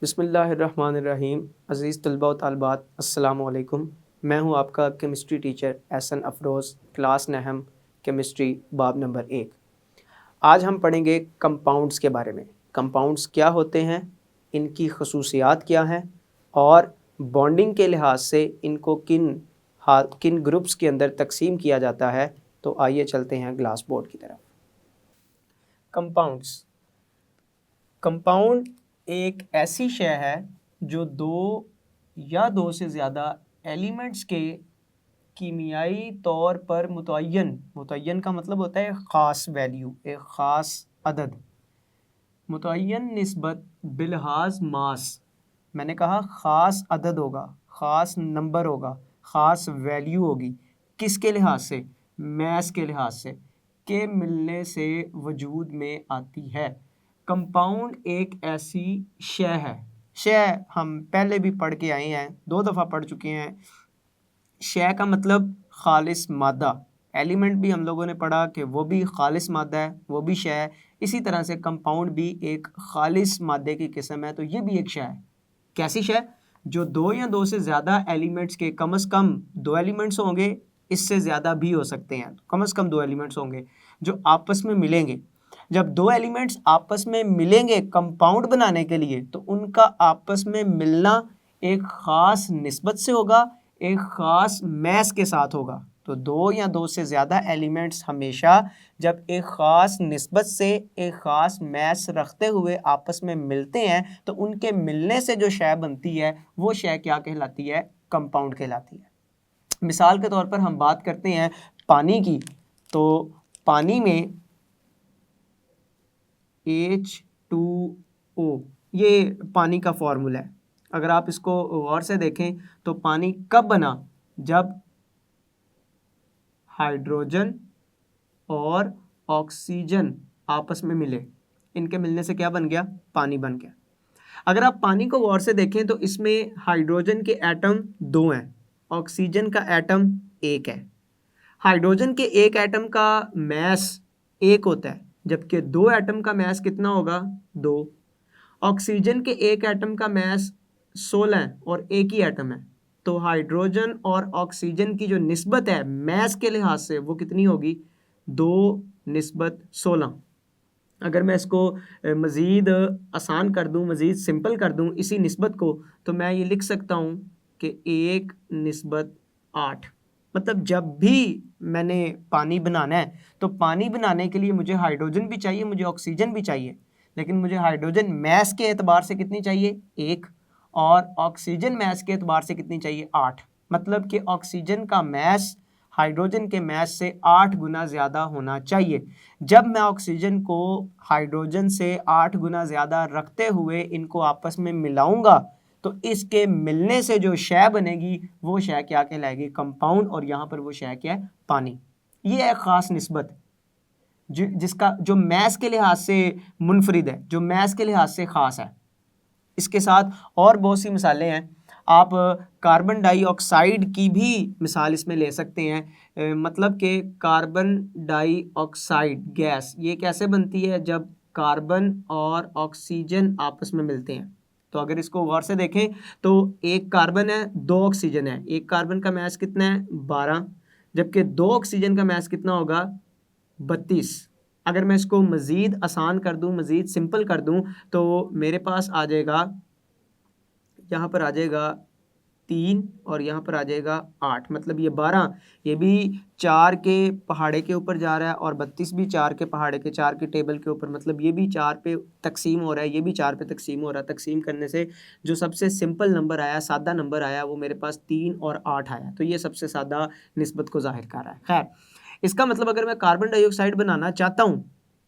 बिस्मिल्लाहिर्रहमानिर्रहीम। अज़ीज़ तलबा व तालिबात, अस्सलामु अलैकुम। मैं हूं आपका chemistry teacher Ehsan Afroz, class नहम केमिस्ट्री बाब नंबर 1। आज हम पढ़ेंगे कंपाउंड्स के बारे में। कंपाउंड्स क्या होते हैं, इनकी खसूसियात क्या हैं और बॉन्डिंग के लिहाज से इनको किन ग्रुप्स के अंदर तकसीम किया जाता है। तो आइए चलते हैं ग्लास बोर्ड की तरफ। कंपाउंड्स। कंपाउंड एक ऐसी शय है जो दो या दो से ज़्यादा एलिमेंट्स के कीमियाई तौर पर मुतय्यन का मतलब होता है ख़ास वैल्यू, एक ख़ास अदद, मुतय्यन निस्बत बिलहाज मास। मैंने कहा ख़ास अदद होगा, ख़ास नंबर होगा, ख़ास वैल्यू होगी। किसके लिहाज से? मैस के लिहाज से, के मिलने से वजूद में आती है। कंपाउंड एक ऐसी शय है, शय हम पहले भी पढ़ के आए हैं, 2 दफ़ा पढ़ चुके हैं। शय का मतलब खालिस मादा। एलिमेंट भी हम लोगों ने पढ़ा कि वो भी खालिस मादा है, वो भी शय है। इसी तरह से कंपाउंड भी एक खालिस मादे की किस्म है, तो ये भी एक शय है। कैसी शय? जो दो या दो से ज़्यादा एलिमेंट्स के, कम से कम 2 एलिमेंट्स होंगे, इससे ज़्यादा भी हो सकते हैं, कम से कम 2 एलिमेंट्स होंगे जो आपस में मिलेंगे। जब 2 एलिमेंट्स आपस में मिलेंगे कंपाउंड बनाने के लिए, तो उनका आपस में मिलना एक ख़ास निस्बत से होगा, एक ख़ास मैस के साथ होगा। तो 2 या 2 से ज़्यादा एलिमेंट्स हमेशा जब एक ख़ास निस्बत से, एक ख़ास मैस रखते हुए आपस में मिलते हैं, तो उनके मिलने से जो शय बनती है वो शय क्या कहलाती है? कंपाउंड कहलाती है। मिसाल के तौर पर हम बात करते हैं पानी की, तो पानी में H2O ये पानी का फॉर्मूला है। अगर आप इसको गौर से देखें तो पानी कब बना? जब हाइड्रोजन और ऑक्सीजन आपस में मिले, इनके मिलने से क्या बन गया? पानी बन गया। अगर आप पानी को गौर से देखें तो इसमें हाइड्रोजन के एटम 2 हैं, ऑक्सीजन का एटम 1 है। हाइड्रोजन के एक एटम का मैस 1 होता है, जबकि 2 एटम का मैस कितना होगा? 2। ऑक्सीजन के एक एटम का मैस 16 है और एक ही एटम है। तो हाइड्रोजन और ऑक्सीजन की जो निस्बत है मैस के लिहाज से वो कितनी होगी? 2:16। अगर मैं इसको मज़ीद आसान कर दूं, मज़ीद सिंपल कर दूं इसी निस्बत को, तो मैं ये लिख सकता हूं कि 1:8। मतलब जब भी मैंने पानी बनाना है, तो पानी बनाने के लिए मुझे हाइड्रोजन भी चाहिए, मुझे ऑक्सीजन भी चाहिए, लेकिन मुझे हाइड्रोजन मैस के एतबार से कितनी चाहिए? 1। और ऑक्सीजन मैस के एतबार से कितनी चाहिए? 8। मतलब कि ऑक्सीजन का मैस हाइड्रोजन के मैस से 8 गुना ज़्यादा होना चाहिए। जब मैं ऑक्सीजन को हाइड्रोजन से 8 गुना ज़्यादा रखते हुए इनको आपस में मिलाऊंगा, तो इसके मिलने से जो शय बनेगी वो शय क्या कहलाएगी? कंपाउंड। और यहाँ पर वो शय क्या है? पानी। ये है ख़ास निस्बत जिसका जो मैस के लिहाज से मुनफरिद है, जो मैस के लिहाज से ख़ास है। इसके साथ और बहुत सी मिसालें हैं। आप कार्बन डाइऑक्साइड की भी मिसाल इसमें ले सकते हैं। मतलब कि कार्बन डाइऑक्साइड गैस ये कैसे बनती है? जब कार्बन और ऑक्सीजन आपस में मिलते हैं। तो अगर इसको गौर से देखें तो एक कार्बन है, 2 ऑक्सीजन है। एक कार्बन का मैस कितना है? 12, जबकि 2 ऑक्सीजन का मैस कितना होगा? 32। अगर मैं इसको मज़ीद आसान कर दूं, मज़ीद सिंपल कर दूं, तो मेरे पास आ जाएगा, यहाँ पर आ जाएगा 3 और यहाँ पर आ जाएगा 8। मतलब ये 12, ये भी 4 के पहाड़े के ऊपर जा रहा है और 32 भी 4 के पहाड़े के, 4 के टेबल के ऊपर। मतलब ये भी 4 पे तकसीम हो रहा है, ये भी 4 पे तकसीम हो रहा है। तकसीम करने से जो सबसे सिंपल नंबर आया, सादा नंबर आया, वो मेरे पास 3 और 8 आया। तो ये सबसे सादा निस्बत को ज़ाहिर कर रहा है। खैर, इसका मतलब अगर मैं कार्बन डाइऑक्साइड बनाना चाहता हूँ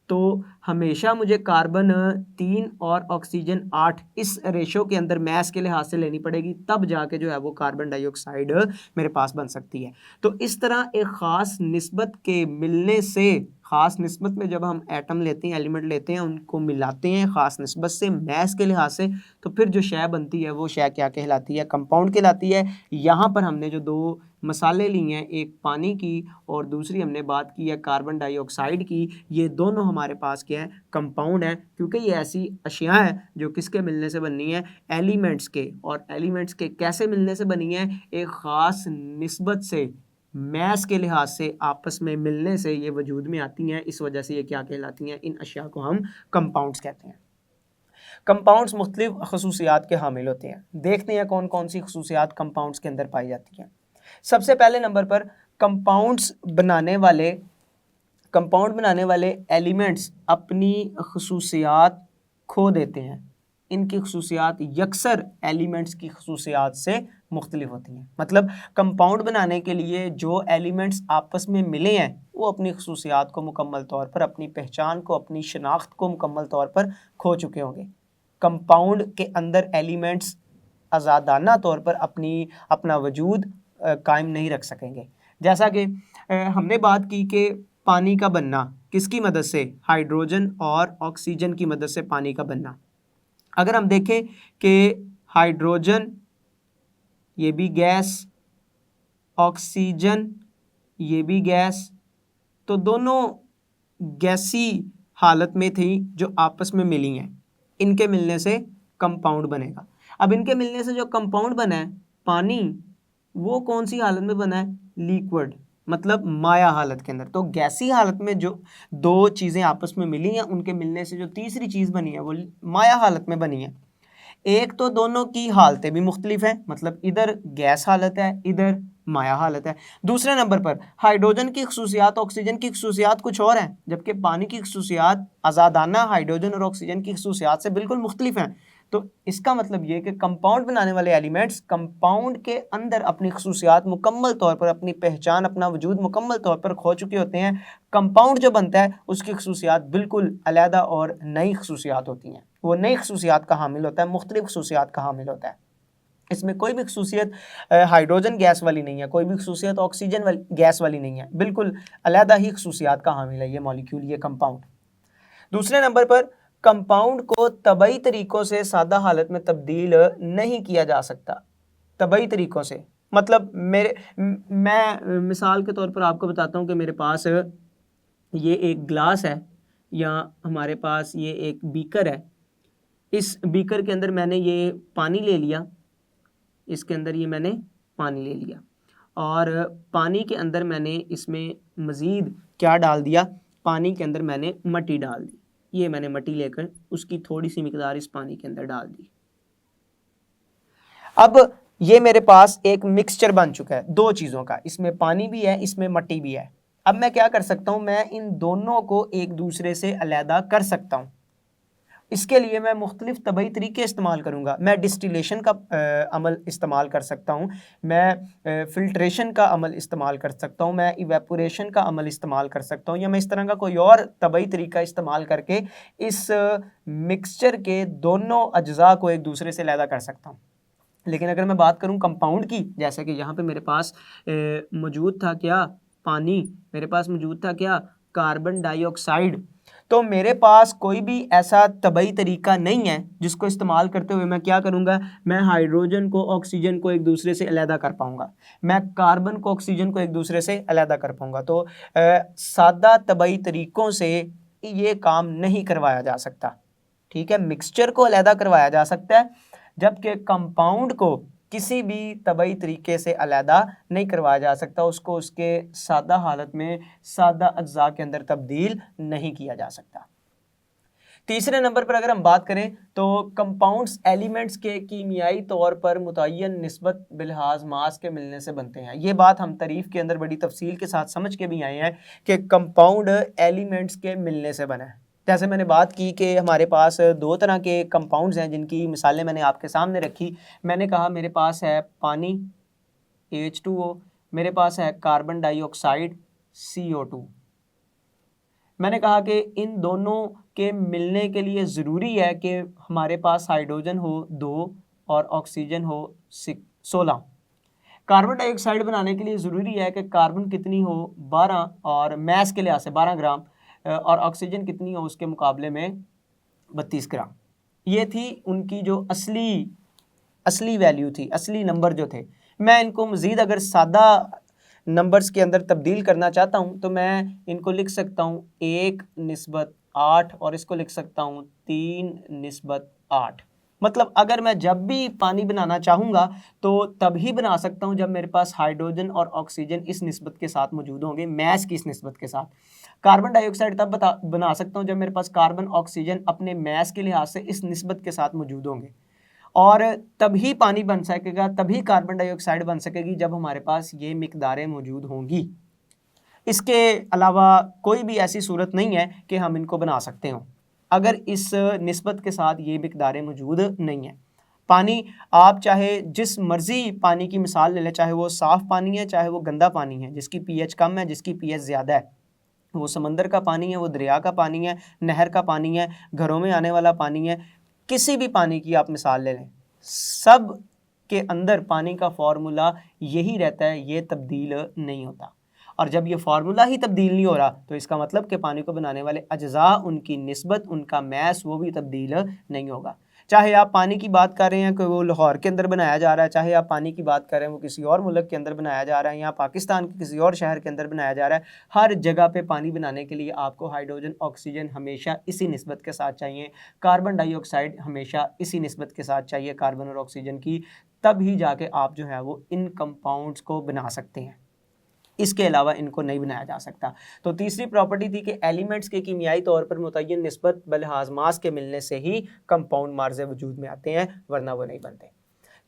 तो हमेशा मुझे कार्बन 3 और ऑक्सीजन 8 इस रेशो के अंदर मैस के लिहाज से लेनी पड़ेगी, तब जाके जो है वो कार्बन डाइऑक्साइड मेरे पास बन सकती है। तो इस तरह एक ख़ास निस्बत के मिलने से, ख़ास निस्बत में जब हम एटम लेते हैं, एलिमेंट लेते हैं, उनको मिलाते हैं ख़ास निस्बत से, मैस के लिहाज से, तो फिर जो शय बनती है वो शय क्या कहलाती है? कंपाउंड कहलाती है। यहाँ पर हमने जो 2 मसाले लिए हैं, एक पानी की और दूसरी हमने बात की है कार्बन डाइऑक्साइड की। ये दोनों हमारे पास क्या है, कंपाउंड है, क्योंकि ये ऐसी अशिया है जो किसके मिलने से बनी है, एलिमेंट्स के। और एलिमेंट्स के कैसे मिलने से बनी है, एक ख़ास निस्बत से, मैस के लिहाज से आपस में मिलने से ये वजूद में आती हैं। इस वजह से ये क्या कहलाती हैं, इन अशिया को हम कंपाउंड्स कहते हैं। कंपाउंड्स मुख्तलिफ खसूसियात के हामिल होते हैं। देखते हैं कौन कौन सी खसूसियात कंपाउंड्स के अंदर पाई जाती हैं। सबसे पहले नंबर पर कंपाउंड बनाने वाले एलिमेंट्स अपनी खसूसियात खो देते हैं। इनकी खसूसियात यकसर एलिमेंट्स की खसूसियात से मुख्तलिफ होती हैं। मतलब कंपाउंड बनाने के लिए जो एलिमेंट्स आपस में मिले हैं वो अपनी खसूसियात को मुकम्मल तौर पर, अपनी पहचान को, अपनी शनाख्त को मुकम्मल तौर पर खो चुके होंगे। कंपाउंड के अंदर एलिमेंट्स आज़ादाना तौर पर अपना वजूद कायम नहीं रख सकेंगे। जैसा कि हमने बात की कि पानी का बनना किसकी मदद से, हाइड्रोजन और ऑक्सीजन की मदद से पानी का बनना। अगर हम देखें कि हाइड्रोजन ये भी गैस, ऑक्सीजन ये भी गैस, तो दोनों गैसी हालत में थी जो आपस में मिली हैं। इनके मिलने से कंपाउंड बनेगा। अब इनके मिलने से जो कंपाउंड बना है पानी, वो कौन सी हालत में बना है, लिक्विड, मतलब माया हालत के अंदर। तो गैसी हालत में जो दो चीज़ें आपस में मिली हैं, उनके मिलने से जो तीसरी चीज़ बनी है वो माया हालत में बनी है। एक तो दोनों की हालतें भी मुख्तलिफ हैं, मतलब इधर गैस हालत है, इधर माया हालत है। दूसरे नंबर पर हाइड्रोजन की खसूसियात ऑक्सीजन की खसूसियात कुछ और हैं, जबकि पानी की खसूसियात आज़ादाना हाइड्रोजन और ऑक्सीजन की खसूसियात से बिल्कुल मुख्तलिफ हैं। तो इसका मतलब ये कि कंपाउंड बनाने वाले एलिमेंट्स कंपाउंड के अंदर अपनी खसूसियात मुकम्मल तौर पर, अपनी पहचान, अपना वजूद मुकम्मल तौर पर खो चुके होते हैं। कंपाउंड जो बनता है उसकी खसूसियात बिल्कुल अलहदा और नई खसूसियात होती हैं। वो नई खसूसियात का हामिल होता है, मुख्तलिफ खसूसियात का हामिल होता है। इसमें कोई भी खसूसियत हाइड्रोजन गैस वाली नहीं है, कोई भी खसूसियत ऑक्सीजन गैस वाली नहीं है, बिल्कुल अलहदा ही खसूसियात का हामिल है ये मॉलिक्यूल, ये कंपाउंड। दूसरे नंबर पर कंपाउंड को तबई तरीकों से सादा हालत में तब्दील नहीं किया जा सकता। तबई तरीकों से मतलब मैं मिसाल के तौर पर आपको बताता हूँ कि मेरे पास ये एक ग्लास है या हमारे पास ये एक बीकर है। इस बीकर के अंदर मैंने ये पानी ले लिया, इसके अंदर ये मैंने पानी ले लिया और पानी के अंदर मैंने इसमें मज़ीद क्या डाल दिया, पानी के अंदर मैंने मट्टी डाल दी। ये मैंने मट्टी लेकर उसकी थोड़ी सी मिकदार इस पानी के अंदर डाल दी। अब ये मेरे पास एक मिक्सचर बन चुका है दो चीज़ों का, इसमें पानी भी है, इसमें मट्टी भी है। अब मैं क्या कर सकता हूँ, मैं इन दोनों को एक दूसरे से अलहदा कर सकता हूँ। इसके लिए मैं मुख्तलिफ तबई तरीके इस्तेमाल करूँगा। मैं डिस्टिलेशन का अमल इस्तेमाल कर सकता हूँ, मैं फ़िल्ट्रेशन का अमल इस्तेमाल कर सकता हूँ, मैं इवेपोरेशन का अमल इस्तेमाल कर सकता हूँ, या मैं इस तरह का कोई और तबई तरीका इस्तेमाल करके इस मिक्सचर के दोनों अज्जा को एक दूसरे से अलहदा कर सकता हूँ। लेकिन अगर मैं बात करूँ कंपाउंड की, जैसे कि यहाँ पे मेरे पास मौजूद था क्या, पानी, मेरे पास मौजूद था क्या, कार्बन डाइऑक्साइड, तो मेरे पास कोई भी ऐसा तबई तरीका नहीं है जिसको इस्तेमाल करते हुए मैं क्या करूँगा, मैं हाइड्रोजन को ऑक्सीजन को एक दूसरे से अलहदा कर पाऊँगा, मैं कार्बन को ऑक्सीजन को एक दूसरे से अलहदा कर पाऊँगा। तो सादा तबई तरीक़ों से ये काम नहीं करवाया जा सकता। ठीक है, मिक्सचर को अलहदा करवाया जा सकता है, जबकि कंपाउंड को किसी भी तबई तरीके से अलहदा नहीं करवाया जा सकता, उसको उसके सादा हालत में सादा अज्जा के अंदर तब्दील नहीं किया जा सकता। तीसरे नंबर पर अगर हम बात करें तो कंपाउंड्स एलिमेंट्स के कीमियाई तौर पर मुतय्यन निस्बत बिलहाज मास के मिलने से बनते हैं। ये बात हम तारीफ़ के अंदर बड़ी तफसील के साथ समझ के भी आए हैं कि कंपाउंड एलिमेंट्स के मिलने से बना है। जैसे मैंने बात की कि हमारे पास दो तरह के कंपाउंड्स हैं जिनकी मिसालें मैंने आपके सामने रखी। मैंने कहा मेरे पास है पानी H2O, मेरे पास है कार्बन डाइऑक्साइड CO2। मैंने कहा कि इन दोनों के मिलने के लिए ज़रूरी है कि हमारे पास हाइड्रोजन हो 2 और ऑक्सीजन हो 16। कार्बन डाइऑक्साइड बनाने के लिए ज़रूरी है कि कार्बन कितनी हो 12 और मैस के लिहाज से 12 ग्राम, और ऑक्सीजन कितनी हो उसके मुकाबले में 32 ग्राम। ये थी उनकी जो असली वैल्यू थी, असली नंबर जो थे। मैं इनको मज़ीद अगर सादा नंबर्स के अंदर तब्दील करना चाहता हूँ तो मैं इनको लिख सकता हूँ 1/8 और इसको लिख सकता हूँ 3/8। मतलब अगर मैं जब भी पानी बनाना चाहूँगा तो तभी बना सकता हूँ जब मेरे पास हाइड्रोजन और ऑक्सीजन इस निस्बत के साथ मौजूद होंगे, मैस की इस निस्बत के साथ। कार्बन डाइऑक्साइड तब बना सकता हूँ जब मेरे पास कार्बन ऑक्सीजन अपने मैस के लिहाज से इस निस्बत के साथ मौजूद होंगे, और तभी पानी बन सकेगा, तभी कार्बन डाइऑक्साइड बन सकेगी जब हमारे पास ये मिकदारें मौजूद होंगी। इसके अलावा कोई भी ऐसी सूरत नहीं है कि हम इनको बना सकते हों अगर इस निस्बत के साथ ये मिकदारें मौजूद नहीं है। पानी आप चाहे जिस मर्जी पानी की मिसाल ले लें, चाहे वो साफ़ पानी है चाहे वो गंदा पानी है, जिसकी पीएच कम है जिसकी पीएच ज़्यादा है, वो समंदर का पानी है, वो दरिया का पानी है, नहर का पानी है, घरों में आने वाला पानी है, किसी भी पानी की आप मिसाल ले लें, सब के अंदर पानी का फार्मूला यही रहता है, ये तब्दील नहीं होता। और जब ये फार्मूला ही तब्दील नहीं हो रहा तो इसका मतलब कि पानी को बनाने वाले अज्जा, उनकी निस्बत, उनका मैस, वो भी तब्दील नहीं होगा। चाहे आप पानी की बात कर रहे हैं कि वो लाहौर के अंदर बनाया जा रहा है, चाहे आप पानी की बात कर रहे हैं वो किसी और मुल्क के अंदर बनाया जा रहा है या पाकिस्तान के किसी और शहर के अंदर बनाया जा रहा है, हर जगह पे पानी बनाने के लिए आपको हाइड्रोजन ऑक्सीजन हमेशा इसी निस्बत के साथ चाहिए, कार्बन डाइऑक्साइड हमेशा इसी निस्बत के साथ चाहिए कार्बन और ऑक्सीजन की, तब ही जाके आप जो है वो इन कंपाउंड्स को बना सकते हैं, इसके अलावा इनको नहीं बनाया जा सकता। तो तीसरी प्रॉपर्टी थी कि एलिमेंट्स के कीमियाई तौर पर मुतय्यन निस्बत बलिहाज मास के मिलने से ही कंपाउंड मार्जे वजूद में आते हैं, वरना वो नहीं बनते।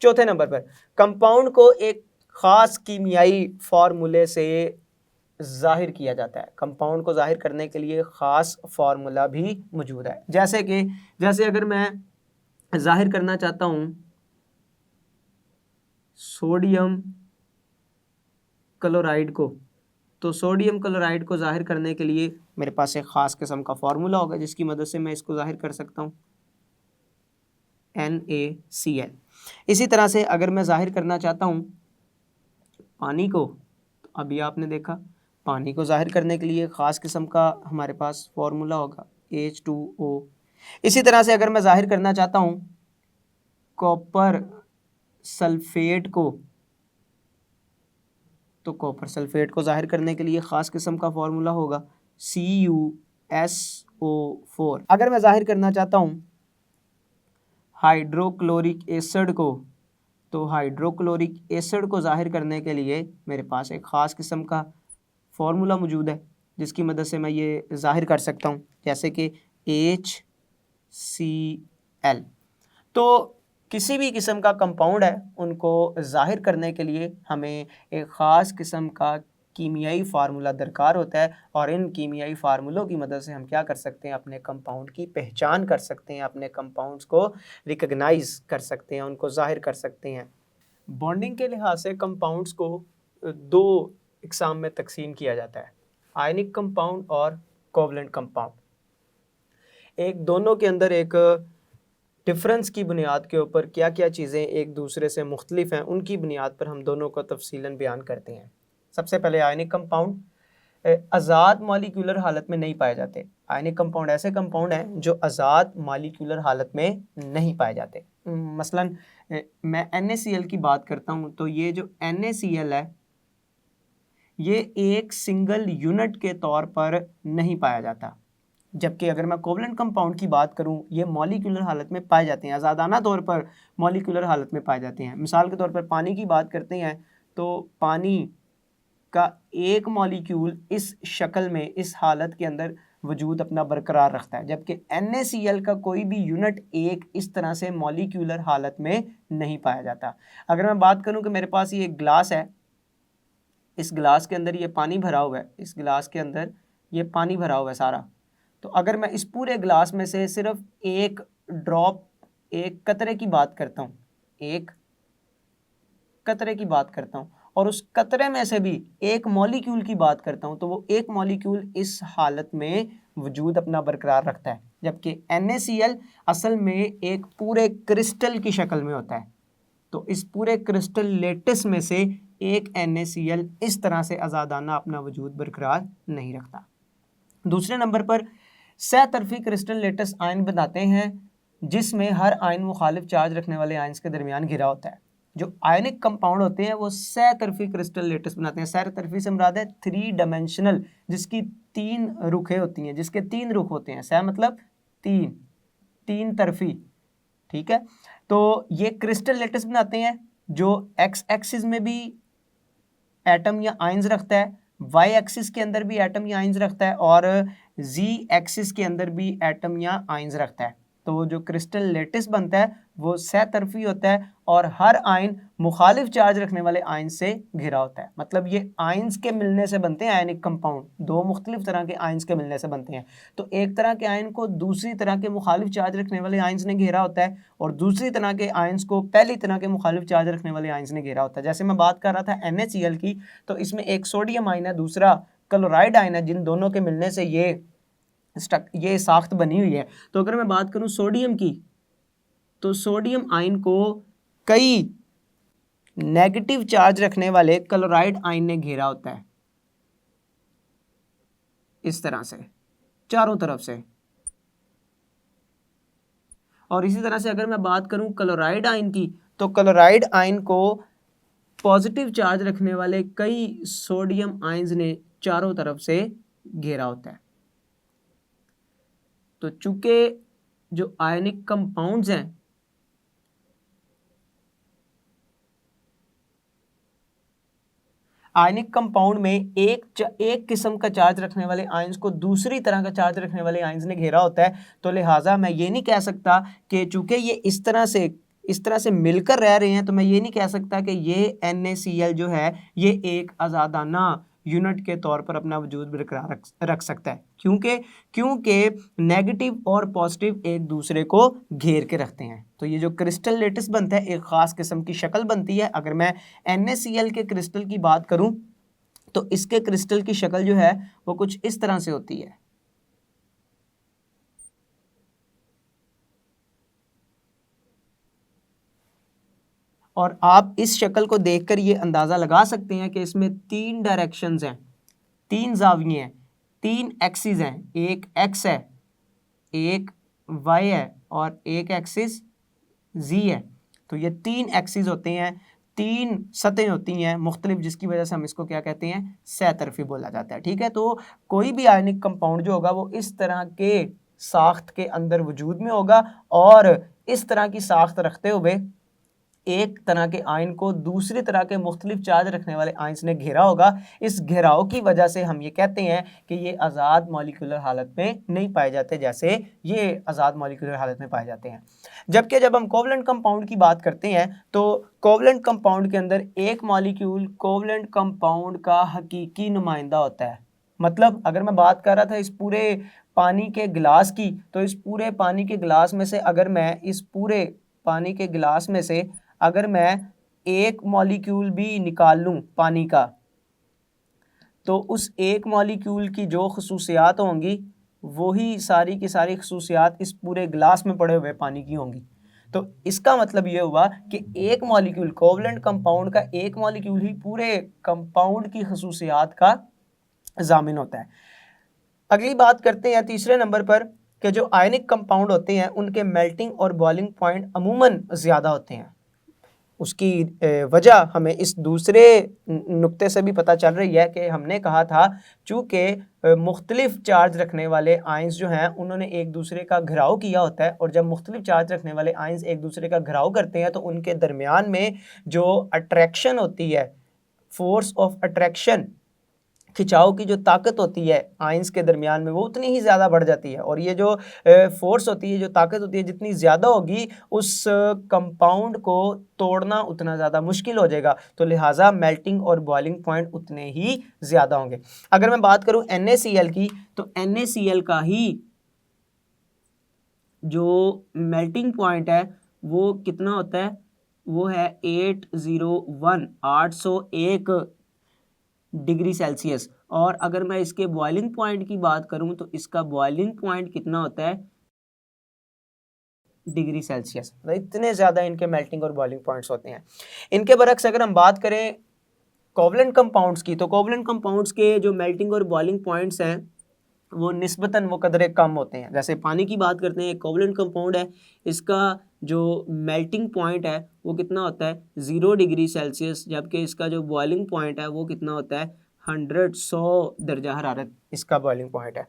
चौथे नंबर पर कंपाउंड को एक ख़ास कीमियाई फार्मूले से जाहिर किया जाता है। कंपाउंड को जाहिर करने के लिए ख़ास फार्मूला भी मौजूद है, जैसे अगर मैं जाहिर करना चाहता हूँ सोडियम क्लोराइड को, तो सोडियम क्लोराइड को जाहिर करने के लिए मेरे पास एक ख़ास किस्म का फार्मूला होगा जिसकी मदद से मैं इसको जाहिर कर सकता हूँ, NaCl। इसी तरह से अगर मैं जाहिर करना चाहता हूँ पानी को, तो अभी आपने देखा पानी को जाहिर करने के लिए ख़ास किस्म का हमारे पास फार्मूला होगा H2O। इसी तरह से अगर मैं जाहिर करना चाहता हूँ कॉपर सल्फेट को, तो कॉपर सल्फेट को जाहिर करने के लिए ख़ास किस्म का फार्मूला होगा CuSO4। अगर मैं जाहिर करना चाहता हूँ हाइड्रोक्लोरिक एसिड को, तो हाइड्रोक्लोरिक एसिड को जाहिर करने के लिए मेरे पास एक ख़ास किस्म का फार्मूला मौजूद है जिसकी मदद से मैं ये जाहिर कर सकता हूँ, जैसे कि HCl। तो किसी भी किस्म का कंपाउंड है उनको जाहिर करने के लिए हमें एक ख़ास किस्म का कीमियाई फार्मूला दरकार होता है, और इन कीमियाई फार्मूलों की मदद से हम क्या कर सकते हैं, अपने कंपाउंड की पहचान कर सकते हैं, अपने कंपाउंड्स को रिकग्नाइज कर सकते हैं, उनको जाहिर कर सकते हैं। बॉन्डिंग के लिहाज से कंपाउंड्स को दो इकसाम में तकसीम किया जाता है, आयनिक कंपाउंड और कोवलेंट कंपाउंड। एक दोनों के अंदर एक डिफरेंस की बुनियाद के ऊपर क्या क्या चीज़ें एक दूसरे से मुख्तलिफ हैं, उनकी बुनियाद पर हम दोनों को तफसीलन बयान करते हैं। सबसे पहले आयनिक कंपाउंड आज़ाद मॉलिक्यूलर हालत में नहीं पाए जाते। आयनिक कंपाउंड ऐसे कंपाउंड हैं जो आज़ाद मॉलिक्यूलर हालत में नहीं पाए जाते। मसलन मैं NaCl की बात करता हूँ, तो ये जो NaCl है ये एक सिंगल यूनिट के तौर पर नहीं पाया जाता, जबकि अगर मैं कोवलेंट कंपाउंड की बात करूं ये मॉलिक्यूलर हालत में पाए जाते हैं, आज़ादाना तौर पर मॉलिक्यूलर हालत में पाए जाते हैं। मिसाल के तौर पर पानी की बात करते हैं तो पानी का एक मॉलिक्यूल इस शक्ल में, इस हालत के अंदर वजूद अपना बरकरार रखता है, जबकि NaCl का कोई भी यूनिट एक इस तरह से मॉलिक्यूलर हालत में नहीं पाया जाता। अगर मैं बात करूँ कि मेरे पास ये एक गिलास है, इस गिलास के अंदर ये पानी भरा हुआ है, इस गिलास के अंदर ये पानी भरा हुआ है सारा, तो अगर मैं इस पूरे गिलास में से सिर्फ एक ड्रॉप, एक कतरे की बात करता हूँ, एक कतरे की बात करता हूँ और उस कतरे में से भी एक मॉलिक्यूल की बात करता हूँ, तो वो एक मॉलिक्यूल इस हालत में वजूद अपना बरकरार रखता है, जबकि NaCl असल में एक पूरे क्रिस्टल की शक्ल में होता है। तो इस पूरे क्रिस्टल लेटिस में से एक NaCl इस तरह से आज़ादाना अपना वजूद बरकरार नहीं रखता। दूसरे नंबर पर सहतरफी क्रिस्टल लेटिस आयन बनाते हैं जिसमें हर आयन मुखालिफ चार्ज रखने वाले आयन्स के दरमियान घिरा होता है। जो आयनिक कंपाउंड होते हैं वो सहतरफी क्रिस्टल लेटिस बनाते हैं। सहतरफी से मुराद है 3 डायमेंशनल, जिसकी 3 रुखें होती हैं, जिसके 3 रुख होते हैं। सह मतलब 3 तरफी, ठीक है। तो ये क्रिस्टल लेटिस बनाते हैं जो एक्स एक्सिस में भी एटम या आयंस रखता है, वाई एक्सिस के अंदर भी एटम या आयंस रखता है, और जी एक्सिस के अंदर भी एटम या आयंस रखता है। तो जो क्रिस्टल लेटिस बनता है वो सहतरफी होता है और हर आयन मुखालिफ चार्ज रखने वाले आयन से घिरा होता है। मतलब ये आयंस के मिलने से बनते हैं आयनिक कंपाउंड, दो मुख्तलिफ तरह के आयंस के मिलने से बनते हैं। तो एक तरह के आयन को दूसरी तरह के मुखालिफ चार्ज रखने वाले आयंस ने घेरा होता है, और दूसरी तरह के आयंस को पहली तरह के मुखालिफ चार्ज रखने वाले आयंस ने घेरा होता है। जैसे मैं बात कर रहा था NaCl की, तो इसमें एक सोडियम आयन है, दूसरा क्लोराइड आयन है, जिन दोनों के मिलने से ये साख्त बनी हुई है। तो अगर मैं बात करूं सोडियम की, तो सोडियम आयन को कई नेगेटिव चार्ज रखने वाले क्लोराइड आयन ने घेरा होता है, इस तरह से चारों तरफ से। और इसी तरह से अगर मैं बात करूं क्लोराइड आयन की, तो क्लोराइड आयन को पॉजिटिव चार्ज रखने वाले कई सोडियम आयंस ने चारों तरफ से घेरा होता है। तो चूंकि जो आयनिक कंपाउंड्स हैं आयनिक कंपाउंड में एक किस्म का चार्ज रखने वाले आयंस को दूसरी तरह का चार्ज रखने वाले आयंस ने घेरा होता है, तो लिहाजा मैं ये नहीं कह सकता कि चूंकि ये इस तरह से मिलकर रह रहे हैं, तो मैं ये नहीं कह सकता कि ये NaCl जो है ये एक आज़ादाना यूनिट के तौर पर अपना वजूद बरकरार रख सकता है। क्योंकि नेगेटिव और पॉजिटिव एक दूसरे को घेर के रखते हैं। तो ये जो क्रिस्टल लेटिस बनता है एक ख़ास किस्म की शक्ल बनती है। अगर मैं NaCl के क्रिस्टल की बात करूं, तो इसके क्रिस्टल की शक्ल जो है वो कुछ इस तरह से होती है। और आप इस शक्ल को देखकर ये अंदाज़ा लगा सकते हैं कि इसमें 3 डायरेक्शंस हैं, 3 जाविये हैं, 3 एक्सिस हैं, एक एक्स है, एक वाई है और एक एक्सिस जी है। तो ये 3 एक्सिस होते हैं, 3 सतहें होती हैं मुख्तलिफ, जिसकी वजह से हम इसको क्या कहते हैं, सहतरफी बोला जाता है। ठीक है, तो कोई भी आयनिक कंपाउंड जो होगा वो इस तरह के साख्त के अंदर वजूद में होगा, और इस तरह की साख्त रखते हुए एक तरह के आयन को दूसरी तरह के मुख्तलिफ चार्ज रखने वाले आयंस ने घेरा होगा। इस घेराव की वजह से हम ये कहते हैं कि ये आज़ाद मॉलिक्यूलर हालत में नहीं पाए जाते, जैसे ये आज़ाद मॉलिक्यूलर हालत में पाए जाते हैं। जबकि जब हम कोवलेंट कंपाउंड की बात करते हैं, तो कोवलेंट कंपाउंड के अंदर एक मॉलिक्यूल कोवलेंट कंपाउंड का हकीकी नुमाइंदा होता है। मतलब अगर मैं बात कर रहा था इस पूरे पानी के गिलास की, तो इस पूरे पानी के गिलास में से अगर मैं इस पूरे पानी के गिलास में से अगर मैं एक मॉलिक्यूल भी निकाल लूं पानी का, तो उस एक मॉलिक्यूल की जो खसूसियात होंगी वही सारी की सारी खसूसियात इस पूरे गिलास में पड़े हुए पानी की होंगी। तो इसका मतलब ये हुआ कि एक मॉलिक्यूल, कोवलेंट कंपाउंड का एक मॉलिक्यूल ही पूरे कंपाउंड की खसूसियात का ज़ामिन होता है। अगली बात करते हैं तीसरे नंबर पर कि जो आयनिक कंपाउंड होते हैं उनके मेल्टिंग और बॉइलिंग पॉइंट अमूमन ज़्यादा होते हैं। उसकी वजह हमें इस दूसरे नुक्ते से भी पता चल रही है कि हमने कहा था चूँकि मुख्तलिफ चार्ज रखने वाले आयंस जो हैं उन्होंने एक दूसरे का घेराव किया होता है, और जब मुख्तलिफ चार्ज रखने वाले आयंस एक दूसरे का घेराव करते हैं तो उनके दरमियान में जो अट्रैक्शन होती है, फोर्स ऑफ अट्रैक्शन, खिंचाव की जो ताकत होती है आयंस के दरमियान में, वो उतनी ही ज़्यादा बढ़ जाती है। और ये जो फोर्स होती है, जो ताकत होती है, जितनी ज़्यादा होगी उस कंपाउंड को तोड़ना उतना ज़्यादा मुश्किल हो जाएगा। तो लिहाजा मेल्टिंग और बॉइलिंग पॉइंट उतने ही ज़्यादा होंगे। अगर मैं बात करूं NaCl की, तो NaCl का ही जो मेल्टिंग पॉइंट है वो कितना होता है, वो है 801 डिग्री सेल्सियस। और अगर मैं इसके बॉइलिंग पॉइंट की बात करूं तो इसका बॉइलिंग पॉइंट कितना होता है, डिग्री सेल्सियस। तो इतने ज़्यादा इनके मेल्टिंग और बॉइलिंग पॉइंट्स होते हैं। इनके बरक्स अगर हम बात करें कोवलेंट कंपाउंड्स की, तो कोवलेंट कंपाउंड्स के जो मेल्टिंग और बॉइलिंग पॉइंट्स हैं वो निस्बतन वो कदरे कम होते हैं। जैसे पानी की बात करते हैं, कोवलेंट कंपाउंड है, इसका जो मेल्टिंग पॉइंट है वो कितना होता है 0 डिग्री सेल्सियस, जबकि इसका जो बॉइलिंग पॉइंट है वो कितना होता है 100 दर्जा हरारत इसका बॉइलिंग पॉइंट है,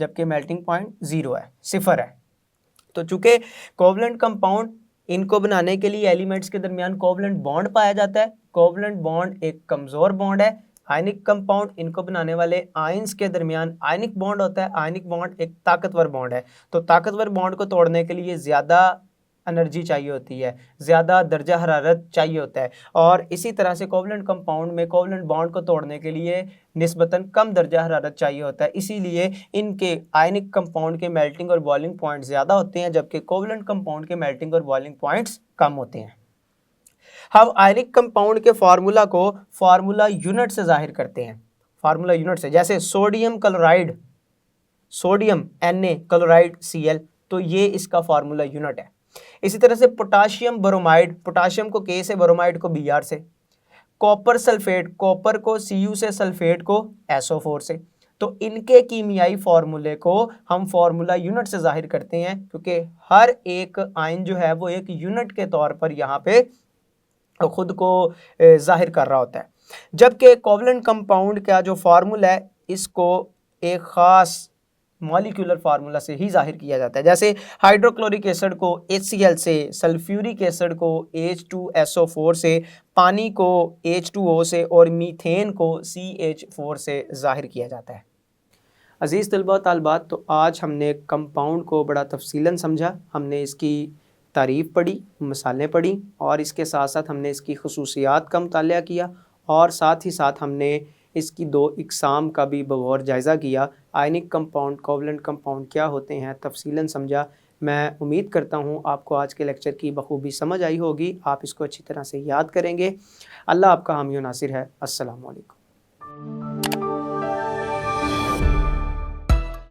जबकि मेल्टिंग पॉइंट 0 है, 0 है। तो चूंकि कोवलेंट कंपाउंड इनको बनाने के लिए एलिमेंट्स के दरमियान कोवलेंट बॉन्ड पाया जाता है। कोवलेंट बॉन्ड एक कमज़ोर बॉन्ड है। आयनिक कंपाउंड इनको बनाने वाले आयंस के दरमियान आयनिक बॉन्ड होता है। आयनिक बॉन्ड एक ताकतवर बॉन्ड है। तो ताकतवर बॉन्ड को तोड़ने के लिए ज़्यादा एनर्जी चाहिए होती है, ज़्यादा दर्जा हरारत चाहिए होता है। और इसी तरह से कोवलेंट कंपाउंड में कोवलेंट बॉन्ड को तोड़ने के लिए निस्बतन कम दर्जा हरारत चाहिए होता है। इसीलिए इनके आयनिक कंपाउंड के मेल्टिंग और बॉइलिंग पॉइंट ज़्यादा होते हैं, जबकि कोवलेंट कंपाउंड के मेल्टिंग और बॉइलिंग पॉइंट्स कम होते हैं। हम आयनिक कंपाउंड के फार्मूला को फार्मूला यूनिट से जाहिर करते हैं। फार्मूला यूनिट से, जैसे sodium chloride, sodium Na chloride Cl, तो ये इसका फार्मूला यूनिट है। इसी तरह से पोटाशियम ब्रोमाइड, पोटाशियम को K से, ब्रोमाइड को Br से। कॉपर सल्फेट, कॉपर को Cu से, सल्फेट को SO4 से। तो इनके कीमियाई फार्मूले को हम फार्मूला यूनिट से जाहिर करते हैं, क्योंकि हर एक आयन जो है वो एक यूनिट के तौर पर यहाँ पे खुद को जाहिर कर रहा होता है। जबकि कोवलेंट कंपाउंड का जो फार्मूला है इसको एक ख़ास मॉलिक्यूलर फार्मूला से ही जाहिर किया जाता है। जैसे हाइड्रोक्लोरिक एसिड को HCl से, सल्फ्यूरिक एसिड को H2SO4 से, पानी को H2O से और मीथेन को CH4 से जाहिर किया जाता है। अज़ीज़ तलबा तालिबात, तो आज हमने कंपाउंड को बड़ा तफसीलन समझा। हमने इसकी तारीफ़ पढ़ी, मिसालें पढ़ी और इसके साथ साथ हमने इसकी खसूसियात का मुतालिया किया और साथ ही साथ हमने इसकी 2 इक़साम का भी बगौर जायज़ा किया। आयनिक कंपाउंड, कोवलेंट कंपाउंड क्या होते हैं, तफसीलन समझा। मैं उम्मीद करता हूँ आपको आज के लेक्चर की बखूबी समझ आई होगी, आप इसको अच्छी तरह से याद करेंगे। अल्लाह आपका हामी व नासिर है। अस्सलामु अलैकुम।